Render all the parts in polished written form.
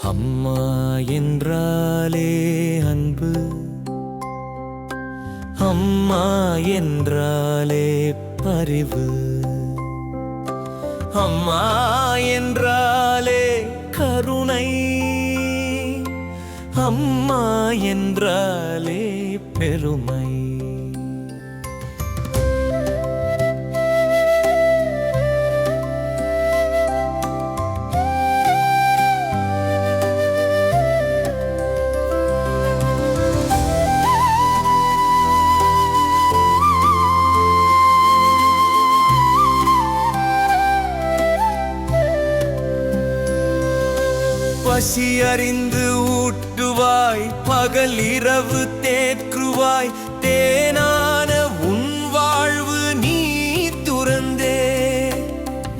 அம்மா என்றாலே அன்பு, அம்மா என்றாலே பரிவு, அம்மா என்றாலே கருணை, அம்மா என்றாலே பெருமை. பசி அறிந்து ஊட்டுவாய், பகல் இரவு தேற்றுவாய், தேனான உன் வாழ்வு நீ துறந்தே.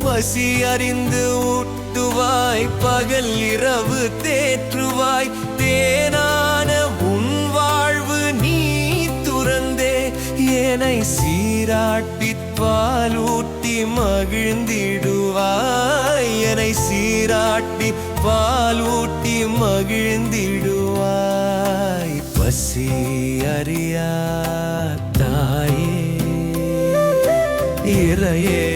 பசி அறிந்து ஊட்டுவாய், பகல் இரவு தேற்றுவாய், தேனான உன் வாழ்வு நீ துறந்தே. ஏனை சீராட்டி பாலூட்டி மகிழ்ந்திடுவாய், என்னை சீராட்டி பாலூட்டி மகிழ்ந்திடுவாய். பசி அறியா தாயே, இறையே